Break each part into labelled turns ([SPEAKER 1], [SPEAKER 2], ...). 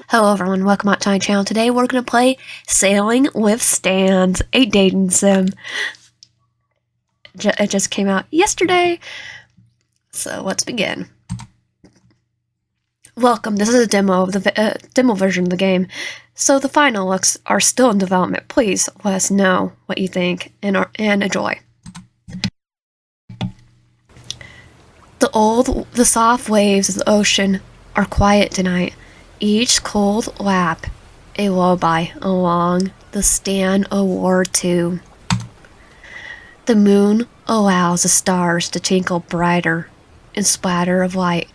[SPEAKER 1] Hello everyone, welcome back to my channel. Today we're going to play Sailing with Stands, a dating sim. It just came out yesterday, so let's begin. Welcome, this is a demo of the demo version of the game, so the final looks are still in development. Please let us know what you think and enjoy. The soft waves of the ocean are quiet tonight. Each cold lap, a lullaby along the stand of War II. The moon allows the stars to twinkle brighter and splatter of light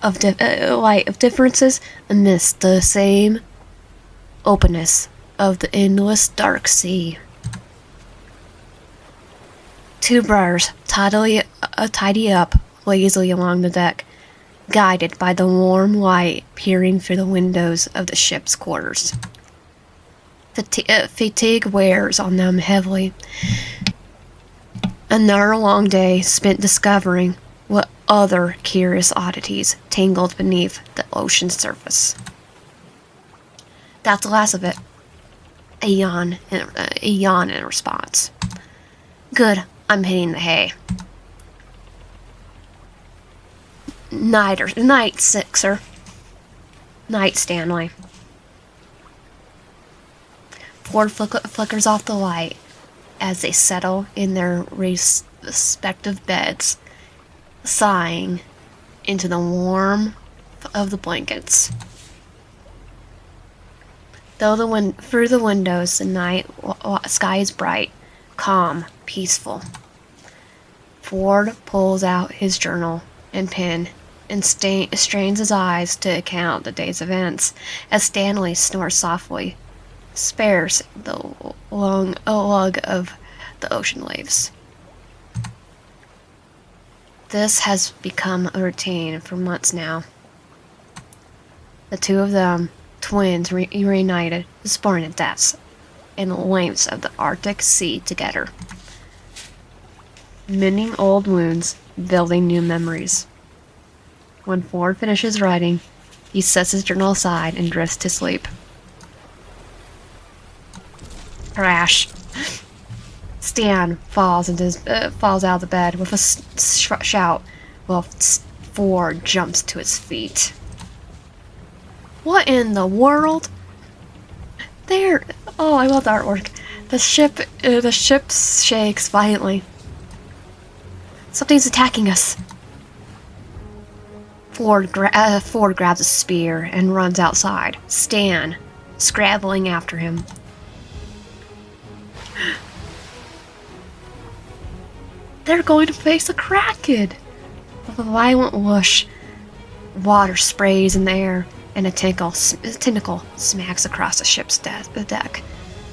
[SPEAKER 1] of differences amidst the same openness of the endless dark sea. Two brothers tidy up lazily along the deck, guided by the warm light peering through the windows of the ship's quarters. Fatigue wears on them heavily. Another long day spent discovering what other curious oddities tangled beneath the ocean's surface. That's the last of it. A yawn in response. Good, I'm hitting the hay. Night, Sixer. Night, Stanley. Ford flickers off the light as they settle in their respective beds, sighing into the warmth of the blankets. Through the windows, the night sky is bright, calm, peaceful. Ford pulls out his journal and pen and strains his eyes to account the day's events as Stanley snores softly, spares the long lug of the ocean waves. This has become a routine for months now. The two of them, twins reunited, exploring the depths and lengths of the Arctic Sea together. Mending old wounds, building new memories. When Ford finishes writing, he sets his journal aside and drifts to sleep. Crash. Stan falls out of the bed with a shout while Ford jumps to his feet. What in the world? There! Oh, I love the artwork. The ship shakes violently. Something's attacking us. Ford grabs a spear and runs outside, Stan scrabbling after him. They're going to face a Kraken! With a violent whoosh, water sprays in the air, and a tentacle smacks across the ship's deck,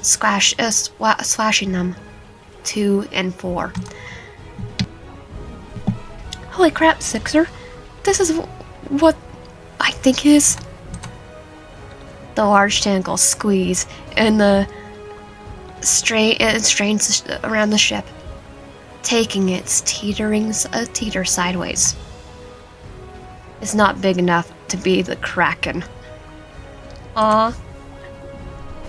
[SPEAKER 1] slashing them 2 and 4. Holy crap, Sixer! This is what I think is. The large tentacles squeeze and strains around the ship, taking its teeter sideways. It's not big enough to be the Kraken.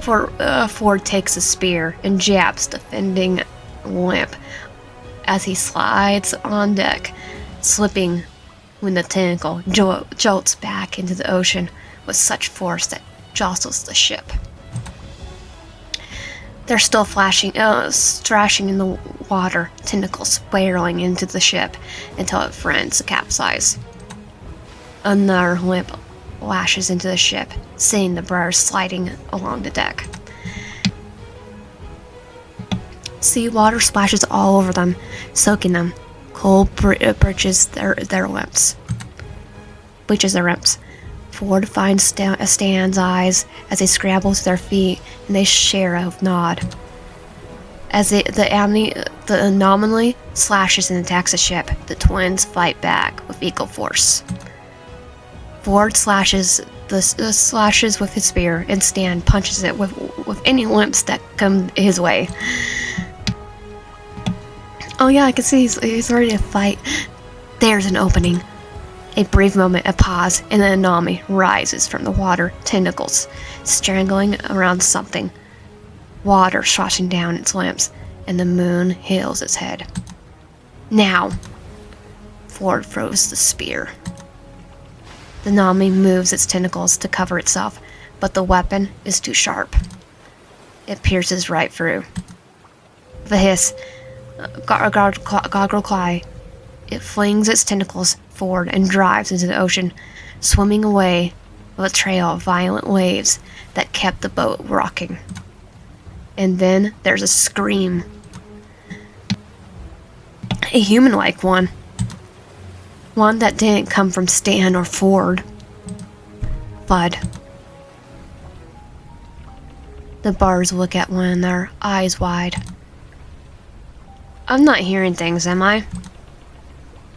[SPEAKER 1] Ford takes a spear and jabs the defending limp as he slides on deck, slipping when the tentacle jolts back into the ocean with such force that jostles the ship. They're still thrashing in the water, tentacles spiraling into the ship until it threatens to capsize. Another limp lashes into the ship, seeing the brothers sliding along the deck. Seawater splashes all over them, soaking them. Cold bleaches their lips. Ford finds Stan's eyes as they scramble to their feet, and they share a nod. As the anomaly slashes and attacks the ship, the twins fight back with equal force. Ford slashes with his spear, and Stan punches it with any limps that come his way. Oh yeah, I can see he's ready to fight. There's an opening. A brief moment, a pause, and then Nami rises from the water, tentacles strangling around something. Water sloshing down its limbs, and the moon hales its head. Now! Ford throws the spear. The Nami moves its tentacles to cover itself, but the weapon is too sharp. It pierces right through. With a hiss, goggle cry, it flings its tentacles forward and drives into the ocean, swimming away with a trail of violent waves that kept the boat rocking. And then there's a scream. A human-like one. One that didn't come from Stan or Ford. Thud. The bars look at one another, eyes wide. I'm not hearing things, am I?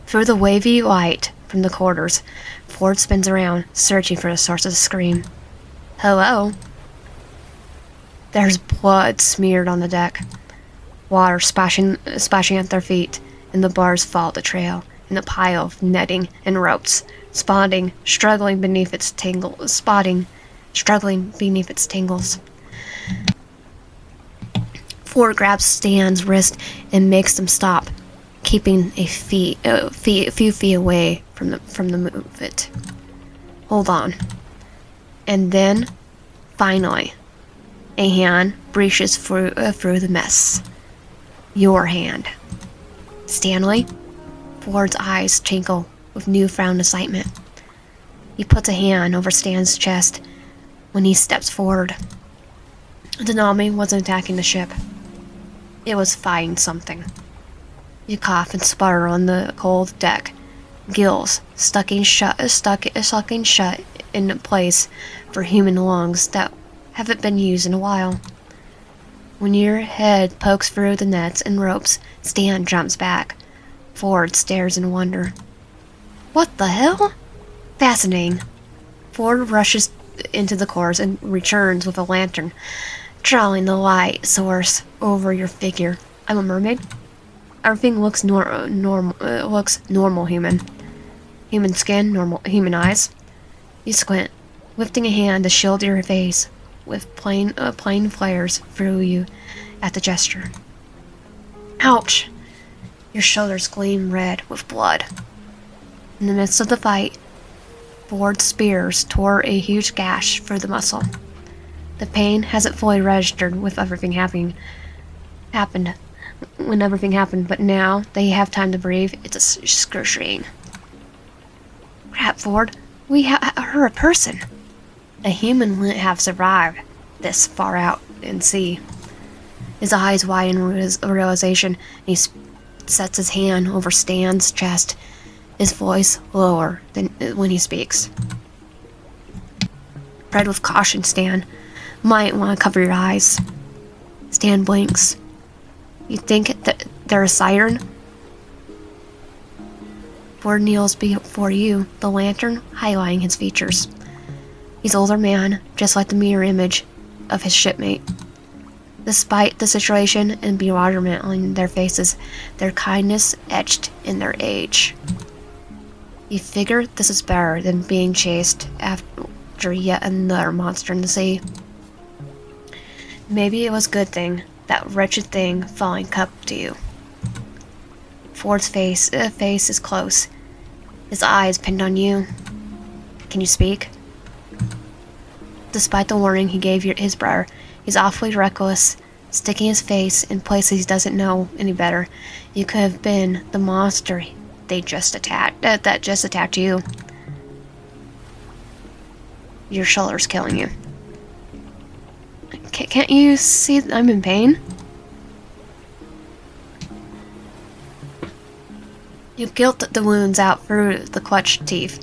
[SPEAKER 1] Through the wavy light from the corridors, Ford spins around, searching for the source of the scream. Hello? There's blood smeared on the deck. Water splashing at their feet, and the bars follow the trail in a pile of netting and ropes, struggling beneath its tangles. Ford grabs Stan's wrist and makes them stop, keeping a few feet away from the movement. Hold on. And then, finally, a hand breaches through the mess. Your hand. Stanley? Ford's eyes twinkle with newfound excitement. He puts a hand over Stan's chest when he steps forward. The Nami wasn't attacking the ship. It was fighting something. You cough and sputter on the cold deck, gills sucking shut in place for human lungs that haven't been used in a while. When your head pokes through the nets and ropes, Stan jumps back. Ford stares in wonder. What the hell? Fascinating. Ford rushes into the cores and returns with a lantern, drawing the light source over your figure. I'm a mermaid? Everything looks normal human. Human skin, normal human eyes. You squint, lifting a hand to shield your face with plain flares through you at the gesture. Ouch! Your shoulders gleam red with blood. In the midst of the fight, Ford's spears tore a huge gash through the muscle. The pain hasn't fully registered with everything happened, but now they have time to breathe. It's excruciating. Crap, Ford. We are a person. A human wouldn't have survived this far out in sea. His eyes widen with realization, and he sets his hand over Stan's chest, his voice lower than when he speaks. Tread with caution, Stan. Might want to cover your eyes. Stan blinks. You think that they're a siren? Ford kneels before you, the lantern highlighting his features. He's an older man, just like the mirror image of his shipmate. Despite the situation and bewilderment on their faces, their kindness etched in their age. You figure this is better than being chased after yet another monster in the sea. Maybe it was a good thing that wretched thing falling cup to you. Ford's face is close, his eyes pinned on you. Can you speak? Despite the warning he gave his brother, he's awfully reckless, sticking his face in places he doesn't know any better. You could have been the monster that just attacked you. Your shoulder's killing you. Can't you see I'm in pain? You guilt the wounds out through the clutched teeth.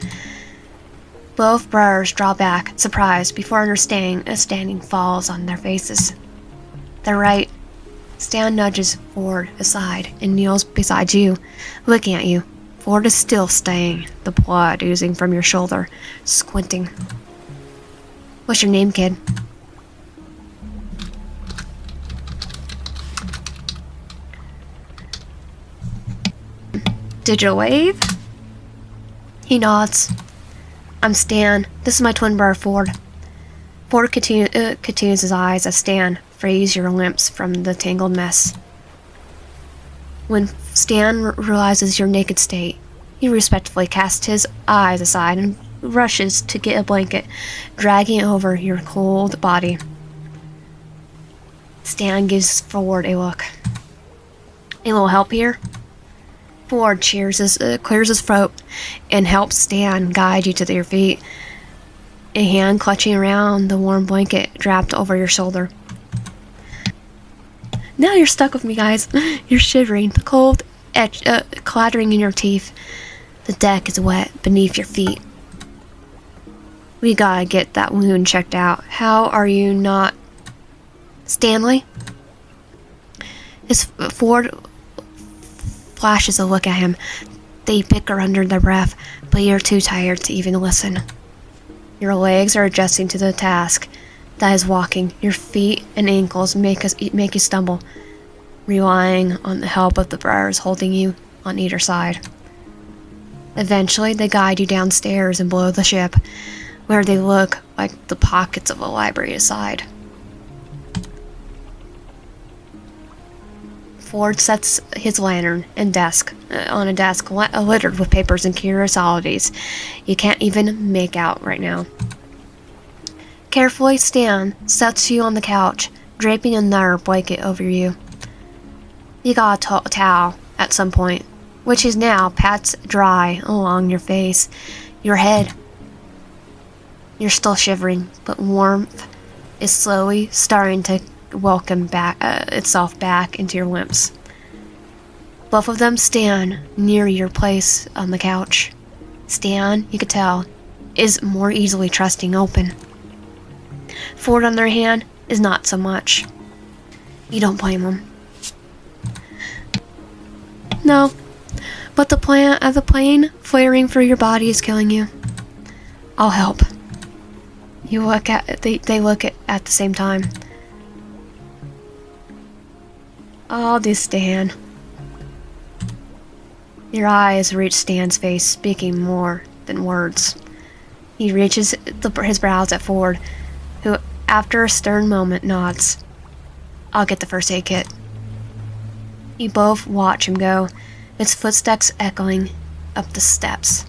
[SPEAKER 1] Both brothers draw back, surprised, before understanding falls on their faces. They're right. Stan nudges Ford aside and kneels beside you, looking at you. Ford is still staying, the blood oozing from your shoulder, squinting. What's your name, kid? Digital Wave? He nods. I'm Stan. This is my twin brother, Ford. Ford continues his eyes as Stan frees your limbs from the tangled mess. When Stan realizes your naked state, he respectfully casts his eyes aside and rushes to get a blanket, dragging it over your cold body. Stan gives Ford a look. A little help here? Ford clears his throat and helps Stan guide you to your feet, a hand clutching around the warm blanket draped over your shoulder. Now you're stuck with me, guys. You're shivering, the cold clattering in your teeth. The deck is wet beneath your feet. We gotta get that wound checked out. How are you not... Stanley? Ford flashes a look at him. They bicker under their breath, but you're too tired to even listen. Your legs are adjusting to the task that is walking. Your feet and ankles make you stumble, relying on the help of the brothers holding you on either side. Eventually, they guide you downstairs and below the ship, where they look like the pockets of a library aside. Ford sets his lantern and desk on a desk littered with papers and curiosities you can't even make out right now. Carefully, Stan sets you on the couch, draping another blanket over you. You got a towel at some point, which is now pats dry along your face, your head. You're still shivering, but warmth is slowly starting to welcome itself back into your limbs. Both of them stand near your place on the couch. Stan, you could tell, is more easily trusting open. Ford, on the other hand, is not so much. You don't blame him. No, but the plane flaring through your body is killing you. I'll help. You look at they look at the same time. Oh, this Stan. Your eyes reach Stan's face, speaking more than words. He reaches his brows at Ford, who, after a stern moment, nods. I'll get the first aid kit. You both watch him go, his footsteps echoing up the steps.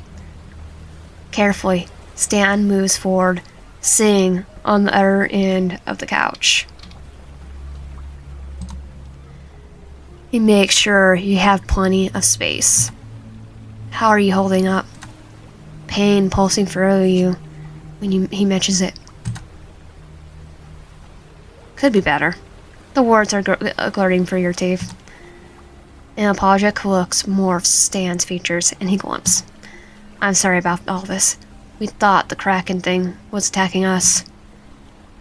[SPEAKER 1] Carefully, Stan moves forward, sitting on the other end of the couch. He makes sure you have plenty of space. How are you holding up? Pain pulsing through you when he mentions it. Could be better. The words are gliding through your teeth. An apologetic look morphs Stan's features, and he glumps. I'm sorry about all this. We thought the Kraken thing was attacking us.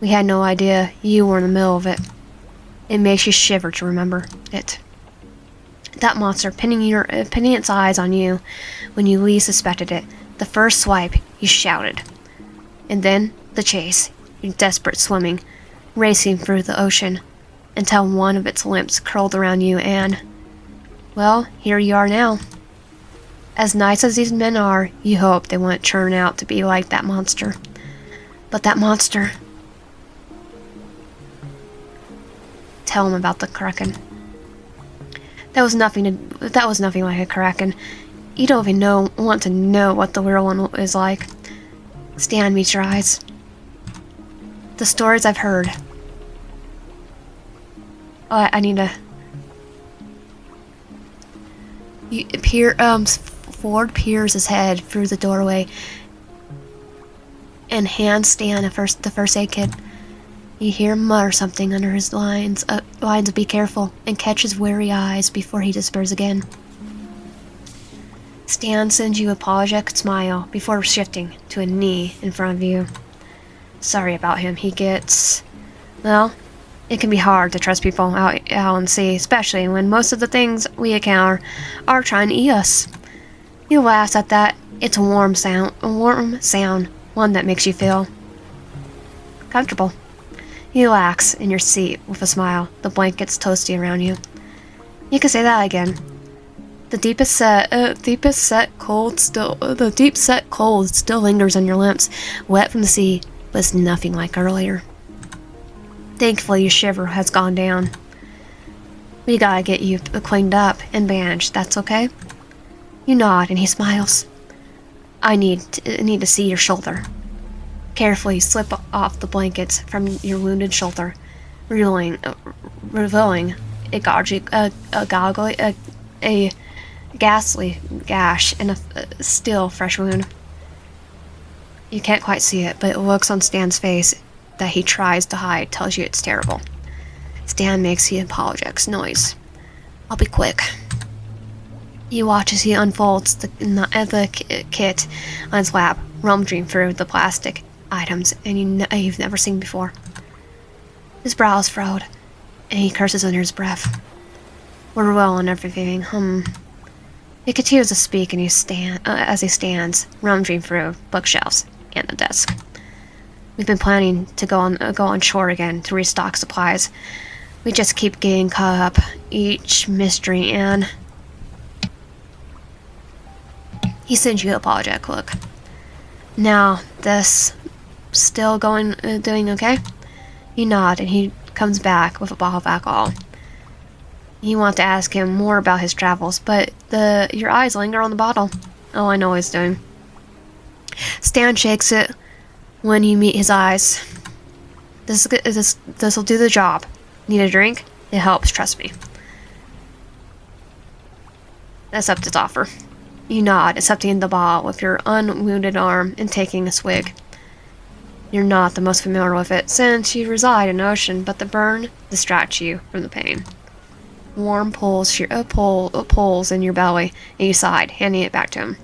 [SPEAKER 1] We had no idea you were in the middle of it. It makes you shiver to remember it. That monster pinning its eyes on you when you least suspected it. The first swipe, you shouted. And then the chase, your desperate swimming, racing through the ocean, until one of its limbs curled around you and... Well, here you are now. As nice as these men are, you hope they won't turn out to be like that monster. But that monster... Tell him about the Kraken. That was nothing like a Kraken. You don't even want to know what the real one is like. Stan meets your eyes. The stories I've heard. Oh, I need to... Ford peers his head through the doorway and hands Stan the first aid kit. You hear him mutter something under his lines of be careful, and catch his wary eyes before he disappears again. Stan sends you a apologetic smile before shifting to a knee in front of you. Sorry about him. He gets... Well, it can be hard to trust people out on sea, especially when most of the things we encounter are trying to eat us. He laughs at that. It's a warm sound, one that makes you feel comfortable. You relax in your seat with a smile, the blankets toasty around you. You can say that again. The deep set cold still lingers on your limbs, wet from the sea, but it's nothing like earlier. Thankfully, your shiver has gone down. We gotta get you cleaned up and bandaged. That's okay? You nod, and he smiles. I need to see your shoulder. Carefully slip off the blankets from your wounded shoulder, revealing a ghastly gash and a still fresh wound. You can't quite see it, but it looks on Stan's face that he tries to hide tells you it's terrible. Stan makes the apologetic noise. I'll be quick. You watch as he unfolds the kit on his lap, rummaging through the plastic items you've never seen before. His brows furrowed, and he curses under his breath. We're well and everything. He continues to speak, and as he stands, rummaging through bookshelves and the desk. We've been planning to go on shore again to restock supplies. We just keep getting caught up each mystery, and he sends you an apologetic look. Now, this still doing okay? You nod, and he comes back with a bottle of alcohol. You want to ask him more about his travels, but your eyes linger on the bottle. Oh, I know what he's doing. Stan shakes it when you meet his eyes. This'll do the job. Need a drink? It helps, trust me. Accept his offer. You nod, accepting the bottle with your unwounded arm and taking a swig. You're not the most familiar with it, since you reside in the ocean, but the burn distracts you from the pain. Warm pulls in your belly, and you sighed, handing it back to him.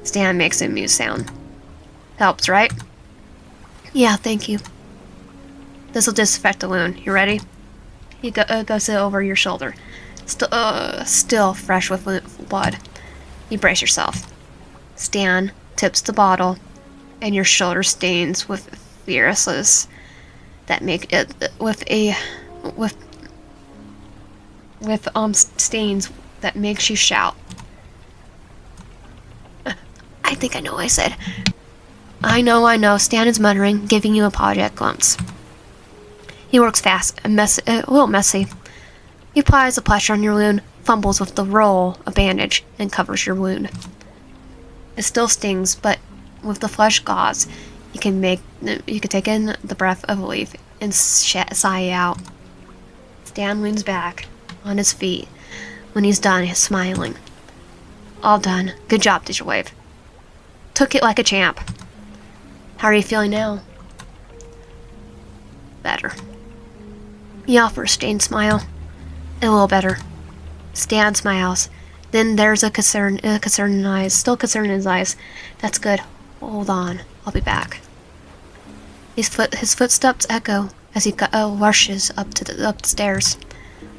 [SPEAKER 1] Stan makes an amused sound. Helps, right? Yeah, thank you. This'll disinfect the wound. You ready? He goes it over your shoulder. Still fresh with blood. You brace yourself. Stan tips the bottle, and your shoulder stains with fierceness that make it stains that makes you shout. I think I know what I said. I know. Stan is muttering, giving you apologetic glance. He works fast, a little messy. He applies the plaster on your wound, fumbles with the roll of bandage, and covers your wound. It still stings, but with the flesh gauze, you can take in the breath of relief and sigh out. Stan leans back on his feet. When he's done, he's smiling. All done. Good job, Digimon. Took it like a champ. How are you feeling now? Better. He offers a strained smile. A little better. Stan smiles. Then there's a concern in his eyes. Still concern in his eyes. That's good. Hold on. I'll be back. His footsteps echo as he rushes up the stairs.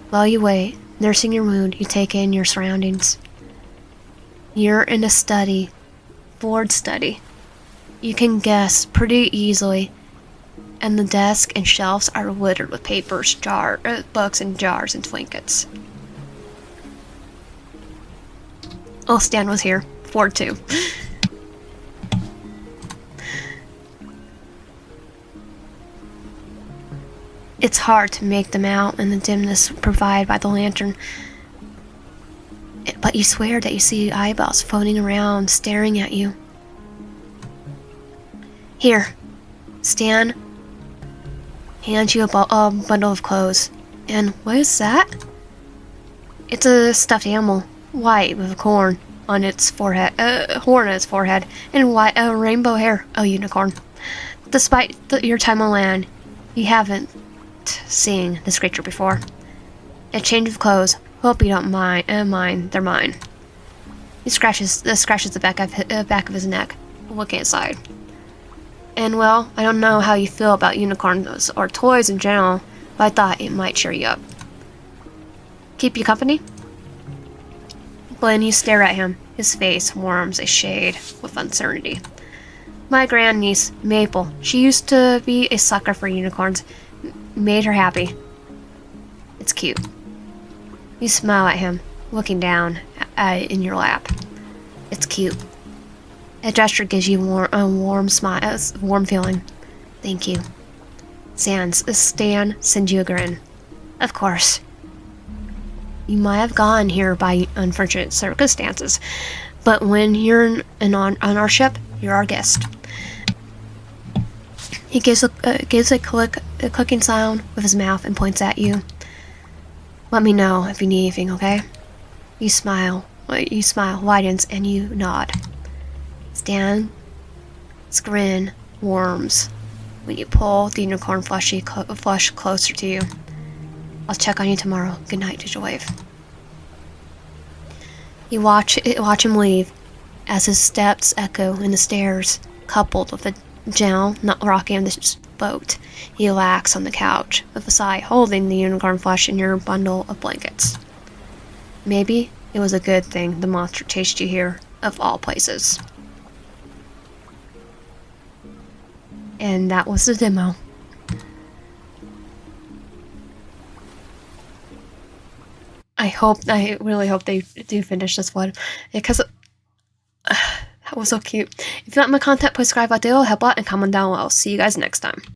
[SPEAKER 1] While you wait, nursing your wound, you take in your surroundings. You're in a study. Board study. You can guess pretty easily, and the desk and shelves are littered with papers, books, and jars and trinkets. Oh, Stan was here. Ford too. It's hard to make them out in the dimness provided by the lantern, but you swear that you see eyeballs floating around, staring at you. Here, Stan hands you a bundle of clothes. And what is that? It's a stuffed animal, white with a horn on its forehead, and white rainbow hair, a unicorn. Despite your time on land, you haven't seen this creature before. A change of clothes. Hope you don't mind. They're mine. He scratches the back of his neck, looking inside. And well, I don't know how you feel about unicorns or toys in general, but I thought it might cheer you up. Keep you company? When you stare at him, his face warms a shade with uncertainty. My grandniece, Maple, she used to be a sucker for unicorns. Made her happy. It's cute. You smile at him, looking down in your lap. It's cute. A gesture gives you a warm smile, warm feeling. Thank you. Stan sends you a grin. Of course. You might have gone here by unfortunate circumstances, but when you're on our ship, you're our guest. He gives a clicking sound with his mouth and points at you. Let me know if you need anything, okay? You smile, widens, and you nod. Stan's grin warms when you pull the unicorn flush closer to you. I'll check on you tomorrow. Good night, Digital Wave. You watch him leave as his steps echo in the stairs, coupled with a gentle not rocking of the boat. He relaxes on the couch with a sigh, holding the unicorn flesh in your bundle of blankets. Maybe it was a good thing the monster chased you here, of all places. And that was the demo. I really hope they do finish this one, because that was so cute. If you like my content, please subscribe if I do, help out, and comment down below. See you guys next time.